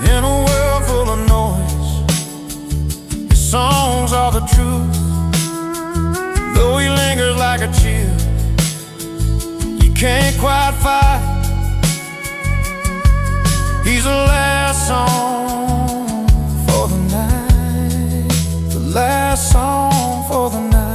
In a world full of noise, his songs are the truth. Though he lingers like a chill, you can't quite fight. He's the last song for the night, the last song for the night.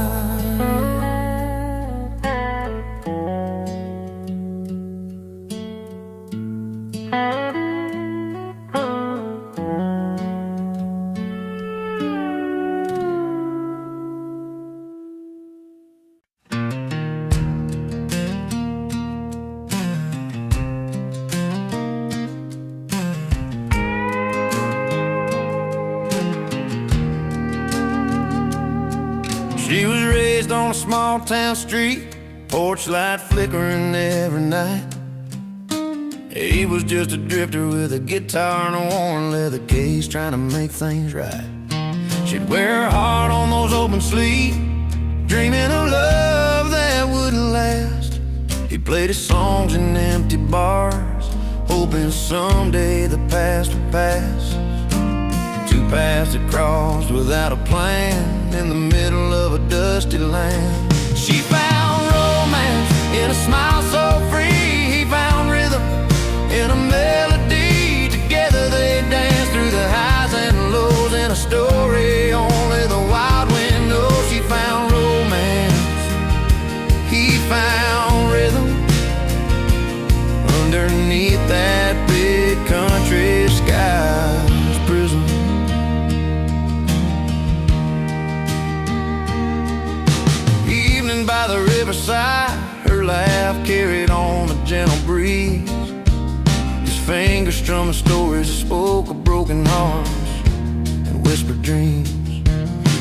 raised on a small town street, porch light flickering every night. He was just a drifter with a guitar and a worn leather case, trying to make things right. She'd wear her heart on those open sleeves, dreaming of love that wouldn't last. He played his songs in empty bars, hoping someday the past would pass. Two paths that crossed without a plan in the middle of a dusty land. She found romance in a smile so free. He found rhythm in a melody. Together they danced through the highs and lows in a story only the wild wind knows. She found romance, he found rhythm underneath that big country sky's prison. Evening by the riverside, her laugh carried on a gentle breeze. His fingers strumming stories that spoke of broken hearts and whispered dreams.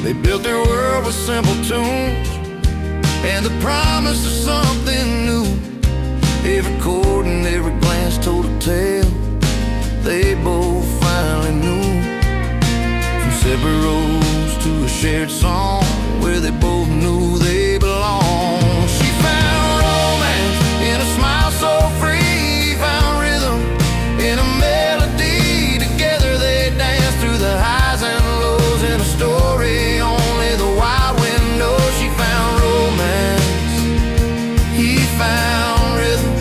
They built their world with simple tunes and the promise of something new. Every chord and every glance told a tale they both finally knew. From separate roads to a shared song where they both knew they belonged. She found romance in a smile so free. Found rhythm in a melody. Together they danced through the highs and lows in a story only the wild wind knows. She found romance, he found rhythm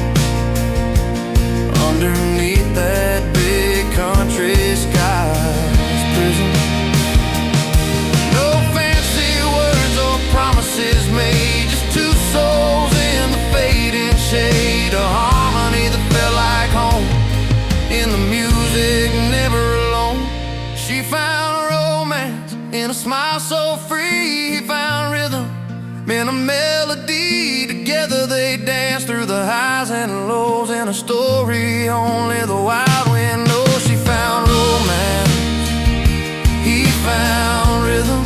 underneath that big country sky's prison. No fancy words or promises made, just two souls in the fading shade. A harmony that felt like home in the music, never alone. She found romance in a smile so free. He found rhythm in a melody. Together they danced through the highs and lows in a story only the wild wind knows. She found romance, he found rhythm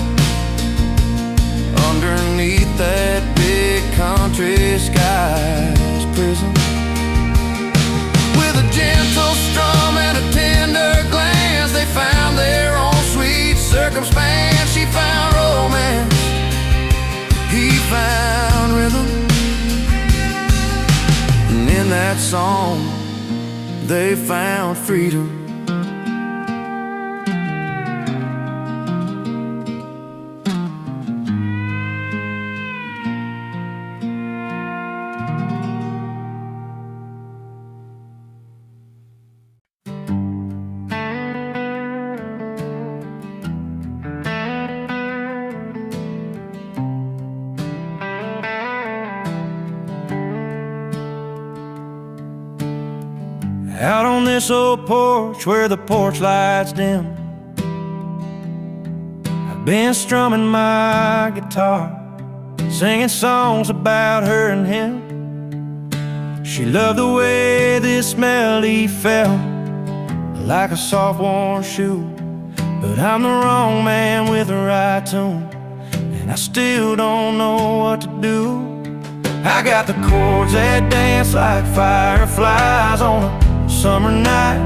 underneath that big country sky's prison. With a gentle strum and a tender glance, they found their own sweet circumstance. She found romance, he found rhythm, and in that song they found freedom. Out on this old porch where the porch lights dim, I've been strumming my guitar, singing songs about her and him. She loved the way this melody felt, like a soft worn shoe. But I'm the wrong man with the right tune, and I still don't know what to do. I got the chords that dance like fireflies on a summer night,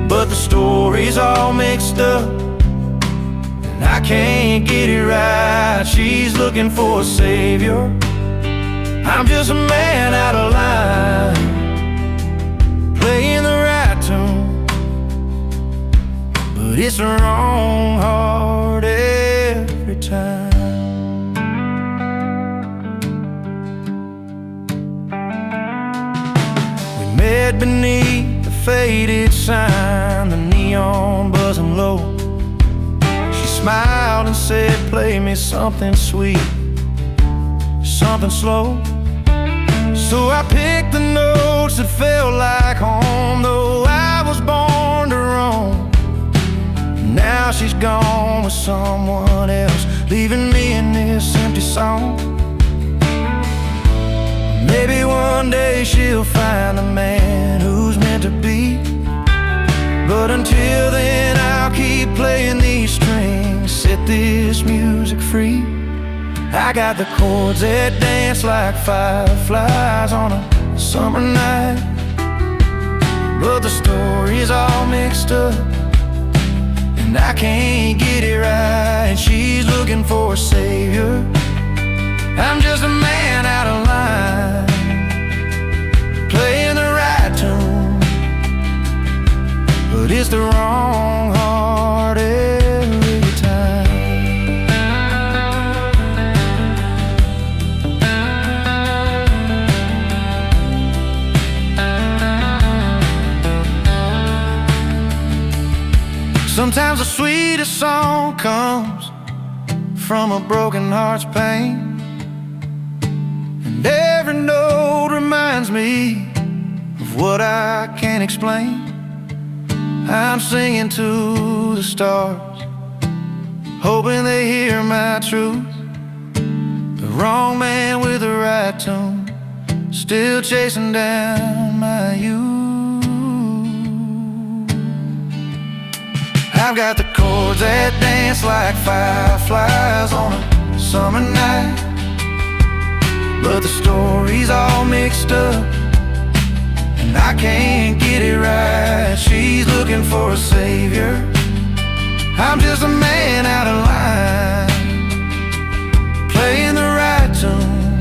but the story's all mixed up and I can't get it right. She's looking for a savior, I'm just a man out of line, playing the right tune, but it's the wrong heart every time. Met beneath the faded sign, the neon buzzing low. She smiled and said, play me something sweet, something slow. So I picked the notes that felt like home, though I was born to roam. Now she's gone with someone else, leaving me in this empty song. Maybe one day she'll find the man who's meant to be, but until then I'll keep playing these strings, set this music free. I got the chords that dance like fireflies on a summer night, but the story's all mixed up and I can't get it right. She's looking for a savior, I'm just a man out of line, playing the right tune, but it's the wrong heart every time. Sometimes the sweetest song comes from a broken heart's pain, and every note reminds me of what I can't explain. I'm singing to the stars, hoping they hear my truth. The wrong man with the right tune, still chasing down my youth. I've got the chords that dance like fireflies on a summer night, but the story's all mixed up and I can't get it right. She's looking for a savior, I'm just a man out of line, playing the right tune,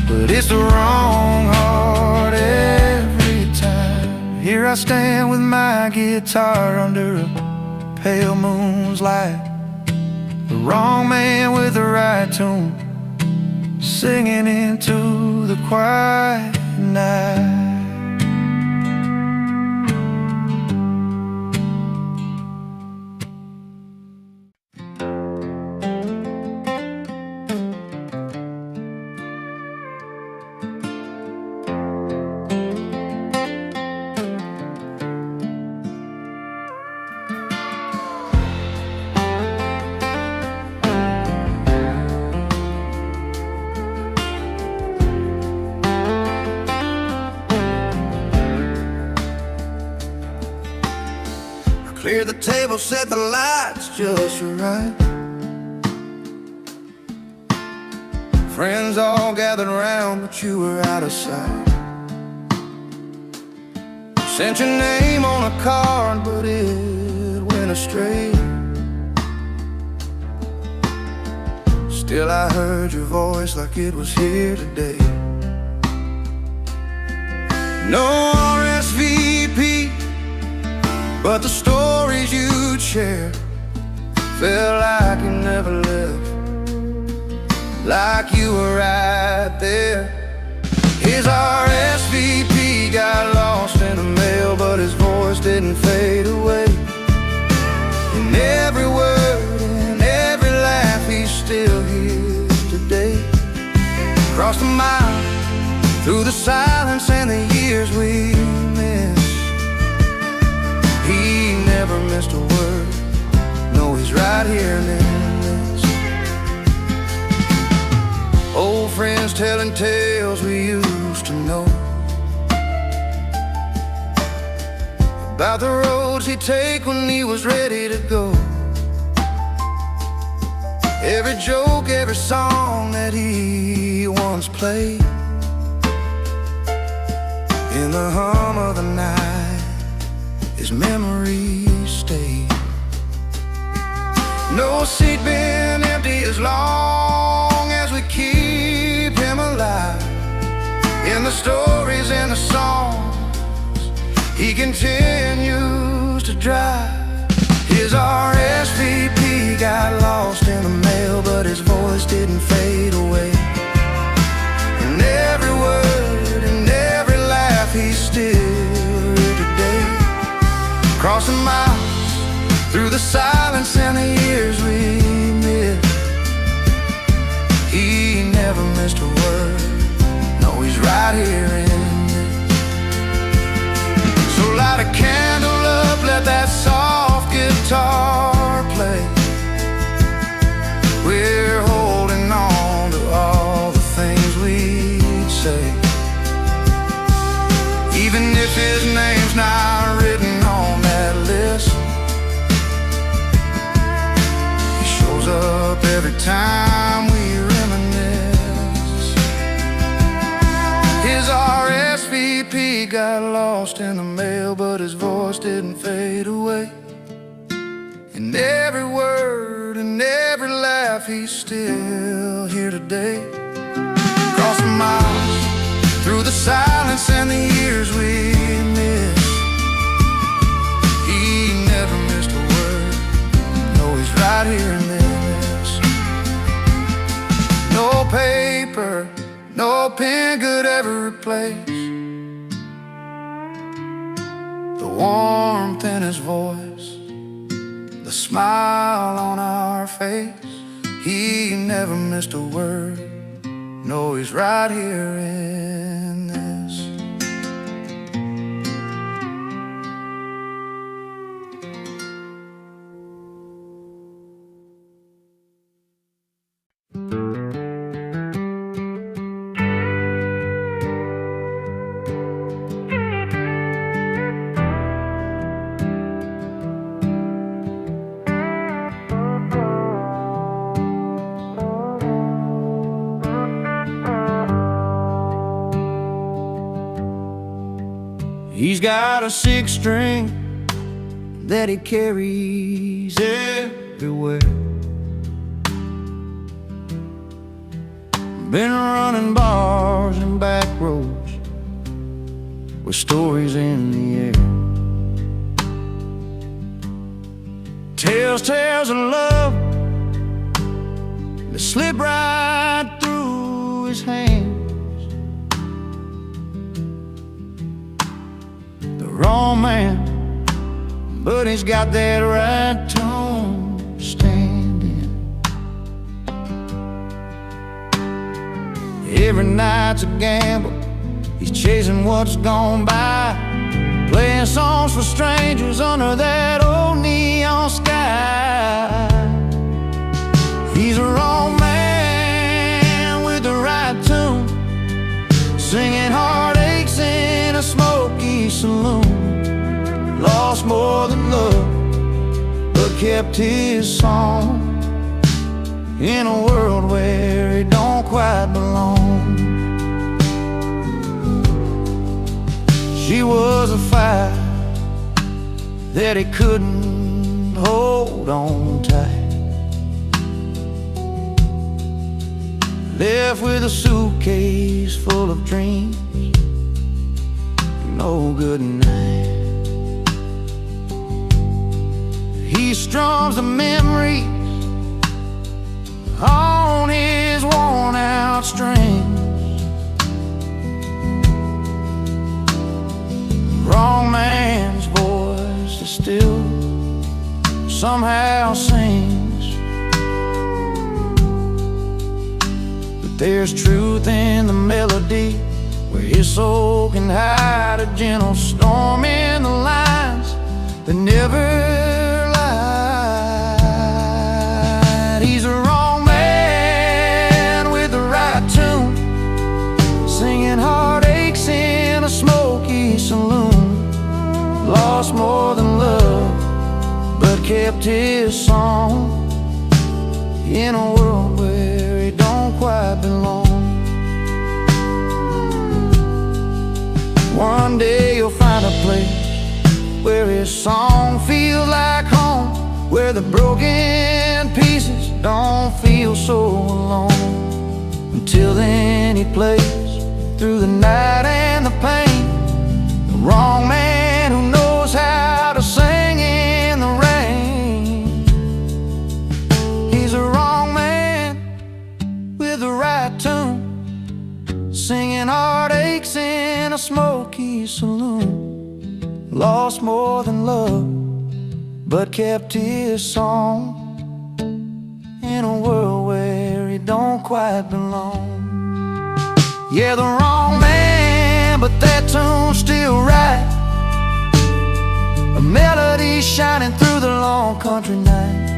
but it's the wrong heart every time. Here I stand with my guitar under a pale moon's light, the wrong man with the right tune, singing into the quiet night. Clear the table, set the lights just right. Friends all gathered around, but you were out of sight. Sent your name on a card, but it went astray. Still I heard your voice like it was here today. No RSVP, but the stories you'd share felt like you never left, like you were right there. His RSVP got lost in the mail, but his voice didn't fade away. In every word, in every laugh, he's still here today. Across the mile, through the silence and the years we missed, he never missed a word. No, he's right here in this. Old friends telling tales we used to know, about the roads he'd take when he was ready to go. Every joke, every song that he once played, in the hum of the night, his memories stay. No seat been empty as long as we keep him alive. In the stories and the songs, he continues to drive. His RSVP got lost in the mail, but his voice didn't fade away. And every word and every laugh, he's still here today. Crossing miles through the silence and the years we missed, he never missed a word. No, he's right here in this. So light a candle up, let that soft guitar play. We're holding on to all the things we'd say, even if his name's not written on that list. He shows up every time time we reminisce. His RSVP got lost in the mail, but his voice didn't fade away. And every word and every laugh, he's still here today. Across the miles, through the silence and the years we missed, he never missed a word. No, he's right here in this. No paper, no pen could ever replace the warmth in his voice, the smile on our face. He never missed a word. No, he's right here in this. He's got a six string that he carries everywhere. Been running bars and back roads with stories in the air. Tells tales of love that slip right through his hands. Wrong man, but he's got that right tone standing. Every night's a gamble, he's chasing what's gone by, playing songs for strangers under that old neon sky. He's a wrong man with the right tune, singing heartaches in a smoky saloon. Lost more than love, but kept his song in a world where he don't quite belong. She was a fire that he couldn't hold on tight, left with a suitcase full of dreams, no good night. He strums the memories on his worn-out strings. Wrong man's voice is still somehow sings, but there's truth in the melody, where his soul can hide a gentle storm in the lines that never lied. He's a wrong man with the right tune, singing heartaches in a smoky saloon. Lost more than love, but kept his song in a world where he don't quite belong. One day you'll find a place where his song feels like home, where the broken pieces don't feel so alone. Until then he plays through the night and the pain, the wrong man who knows how to sing in the rain. He's a wrong man with the right tune, singing heartaches in a smoky saloon. Lost more than love, but kept his song in a world where he don't quite belong. Yeah, the wrong man, but that tune's still right, a melody shining through the long country night.